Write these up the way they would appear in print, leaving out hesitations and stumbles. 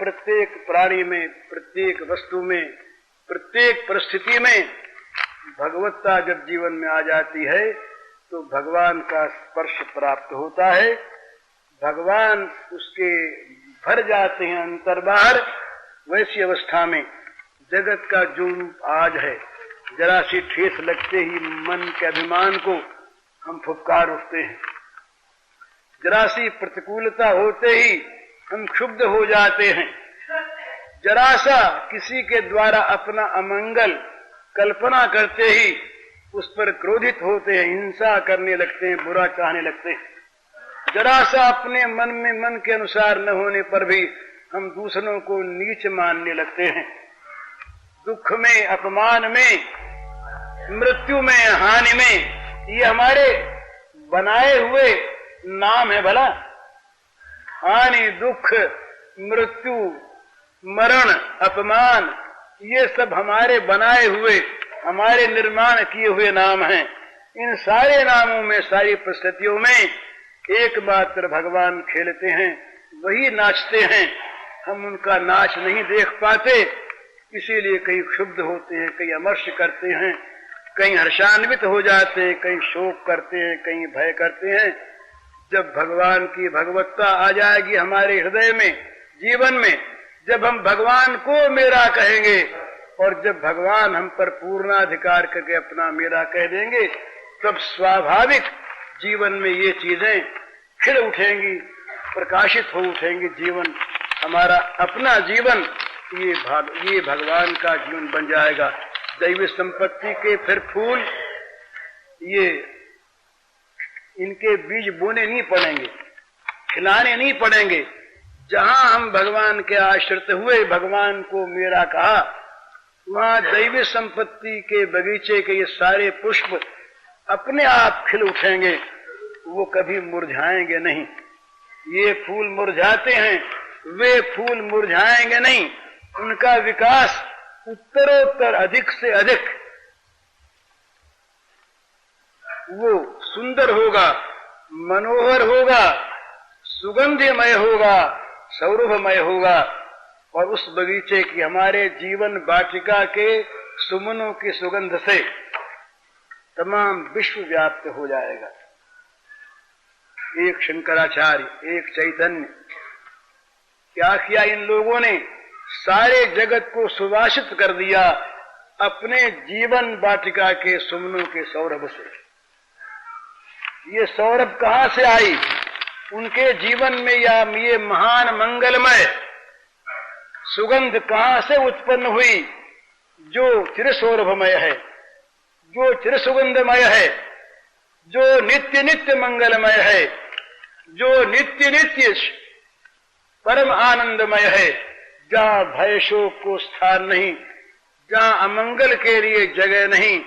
प्रत्येक प्राणी में, प्रत्येक वस्तु में, प्रत्येक परिस्थिति में भगवत्ता जब जीवन में आ जाती है तो भगवान का स्पर्श प्राप्त होता है। भगवान उसके भर जाते हैं अंतर बाहर। वैसी अवस्था में जगत का जो रूप आज है, जरा सी ठेस लगते ही मन के अभिमान को हम फुफकार उठते हैं, जरा सी प्रतिकूलता होते ही हम क्षुब्ध हो जाते हैं, जरा सा किसी के द्वारा अपना अमंगल कल्पना करते ही उस पर क्रोधित होते हैं, हिंसा करने लगते हैं, बुरा चाहने लगते हैं। जरा सा अपने मन में मन के अनुसार न होने पर भी हम दूसरों को नीच मानने लगते हैं। दुख में, अपमान में, मृत्यु में, हानि में, ये हमारे बनाए हुए नाम है भला। हानि, दुख, मृत्यु, मरण, अपमान, ये सब हमारे बनाए हुए, हमारे निर्माण किए हुए नाम हैं। इन सारे नामों में, सारी परिस्थितियों में एकमात्र भगवान खेलते हैं, वही नाचते हैं। हम उनका नाच नहीं देख पाते, इसीलिए कहीं क्षुब्ध होते हैं, कहीं अमर्ष करते हैं, कहीं हर्षान्वित हो जाते हैं, कहीं शोक करते हैं, कहीं भय करते हैं। जब भगवान की भगवत्ता आ जाएगी हमारे हृदय में, जीवन में, जब हम भगवान को मेरा कहेंगे और जब भगवान हम पर पूर्णाधिकार करके अपना मेरा कह देंगे, तब स्वाभाविक जीवन में ये चीजें खिल उठेंगी, प्रकाशित हो उठेंगी। जीवन हमारा अपना जीवन ये भगवान का जीवन बन जाएगा। दैवी संपत्ति के फिर फूल, ये इनके बीज बोने नहीं पड़ेंगे, खिलाने नहीं पड़ेंगे। जहां हम भगवान के आश्रित हुए, भगवान को मेरा कहा, वहां दैवी संपत्ति के बगीचे के ये सारे पुष्प अपने आप खिल उठेंगे, वो कभी मुरझाएंगे नहीं। ये फूल मुरझाते हैं, वे फूल मुरझाएंगे नहीं। उनका विकास उत्तरोत्तर अधिक से अधिक वो सुंदर होगा, मनोहर होगा, सुगंधमय होगा, सौरभमय होगा। और उस बगीचे की, हमारे जीवन वाटिका के सुमनों की सुगंध से तमाम विश्व व्याप्त हो जाएगा। एक शंकराचार्य, एक चैतन्य, क्या किया इन लोगों ने? सारे जगत को सुवासित कर दिया अपने जीवन वाटिका के सुमनों के सौरभ से। ये सौरभ कहां से आई? उनके जीवन में ये महान मंगलमय सुगंध कहां से उत्पन्न हुई? जो चिरसौरभमय है, जो चिरसुगंधमय है, जो नित्य नित्य मंगलमय है, जो नित्य नित्य परम आनंदमय है, जहां भय शोक को स्थान नहीं, जहां अमंगल के लिए जगह नहीं,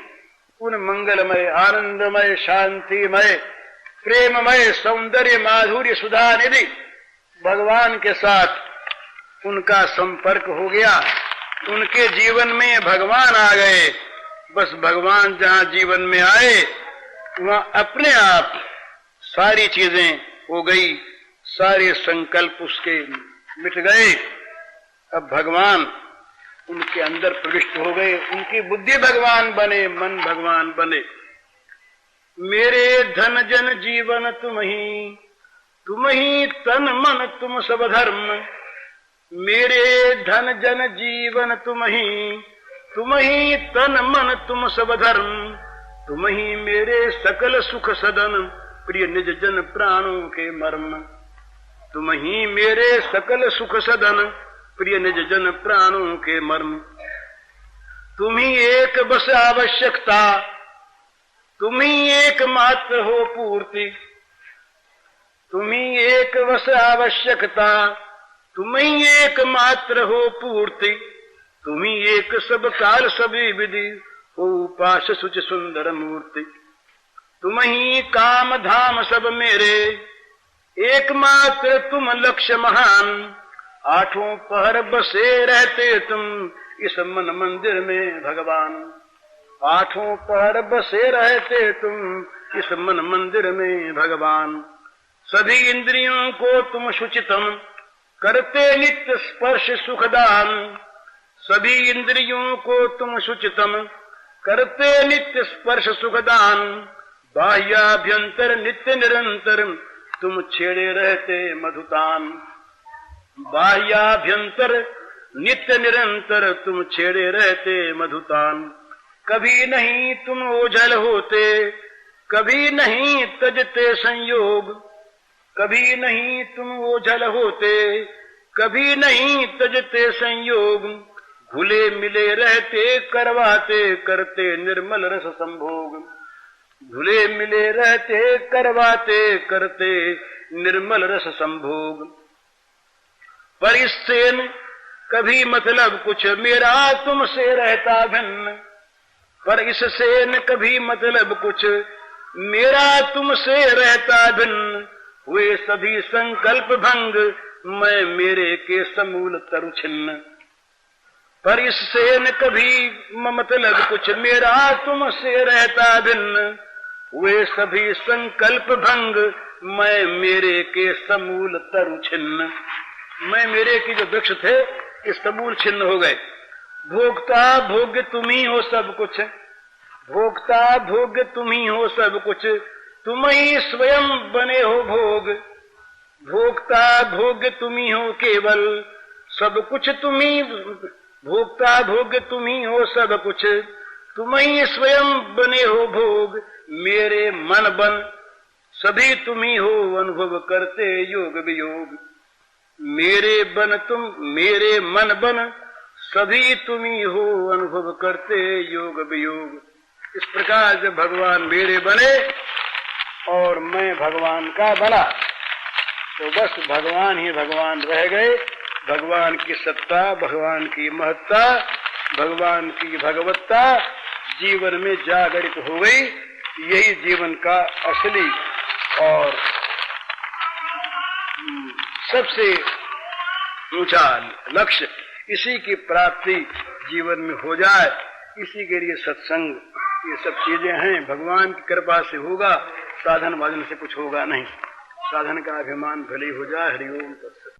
उन मंगलमय, आनंदमय, शांतिमय, प्रेममय, सौंदर्य, माधुर्य, सुधा निधि भगवान के साथ उनका संपर्क हो गया। उनके जीवन में भगवान आ गए। बस भगवान जहां जीवन में आए, वहां अपने आप सारी चीजें हो गई, सारे संकल्प उसके मिट गए। अब भगवान उनके अंदर प्रविष्ट हो गए, उनकी बुद्धि भगवान बने, मन भगवान बने। मेरे धन जन जीवन तुम ही तन मन तुम सब धर्म। मेरे धन जन जीवन तुम ही तन मन तुम सब धर्म। तुम ही मेरे सकल सुख सदन, प्रिय निज जन प्राणों के मर्म। तुम ही मेरे सकल सुख सदन, प्रिय निज जन प्राणों के मर्म। तुम ही एक बस आवश्यकता, तुम ही एक मात्र हो पूर्ति। तुम ही एक बस आवश्यकता, तुम ही एक मात्र हो पूर्ति। तुम ही एक सब काल सभी विधि, हो उपास सुच सुंदर मूर्ति। तुम ही काम धाम सब मेरे, एकमात्र तुम लक्ष्य महान। आठों पहर बसे रहते तुम इस मन मंदिर में भगवान। आठों पहर बसे रहते तुम इस मन मंदिर में भगवान। सभी इंद्रियों को तुम शुचितम करते नित्य स्पर्श सुखदान, सभी इंद्रियों को तुम शुचितम, करते नित्य स्पर्श सुखदान, बाह्याभ्यंतर नित्य निरंतर तुम छेड़े रहते मधुतान। बाह्याभ्यंतर नित्य निरंतर तुम छेड़े रहते मधुतान। कभी नहीं तुम ओझल होते, कभी नहीं तजते संयोग, कभी नहीं तुम ओझल होते, कभी नहीं तजते संयोग, घुले मिले रहते करवाते करते निर्मल रस संभोग। घुले मिले रहते करवाते करते निर्मल रस संभोग। पर इससे कभी मतलब कुछ मेरा तुमसे रहता भिन्न, पर इससे न कभी मतलब कुछ मेरा तुमसे रहता भिन्न। हुए सभी संकल्प भंग, मैं मेरे के समूल तरु छिन्न। पर इससे न कभी मतलब कुछ मेरा तुमसे रहता भिन्न। हुए सभी संकल्प भंग, मैं मेरे के समूल तरु छिन्न। मैं मेरे की जो वृक्ष थे इस समूल छिन्न हो गए। भोक्ता भोग्य तुम ही हो सब कुछ, भोक्ता भोग्य तुम ही हो सब कुछ, तुम ही स्वयं बने हो भोग। भोक्ता भोग्य तुम ही हो केवल, सब कुछ तुम ही, भोक्ता भोग्य तुम ही हो सब कुछ, तुम ही स्वयं बने हो भोग। मेरे मन बन सभी तुम ही हो अनुभव करते योग वियोग। मेरे बन तुम, मेरे मन बन सभी तुम ही हो अनुभव करते योग वियोग। इस प्रकार जब भगवान मेरे बने और मैं भगवान का बना, तो बस भगवान ही भगवान रह गए। भगवान की सत्ता, भगवान की महत्ता, भगवान की भगवत्ता जीवन में जागृत हो गई। यही जीवन का असली और सबसे ऊंचा लक्ष्य, इसी की प्राप्ति जीवन में हो जाए, इसी के लिए सत्संग ये सब चीजें हैं। भगवान की कृपा से होगा, साधन वादन से कुछ होगा नहीं। साधन का अभिमान भले हो जाए। हरिओम तत्सत।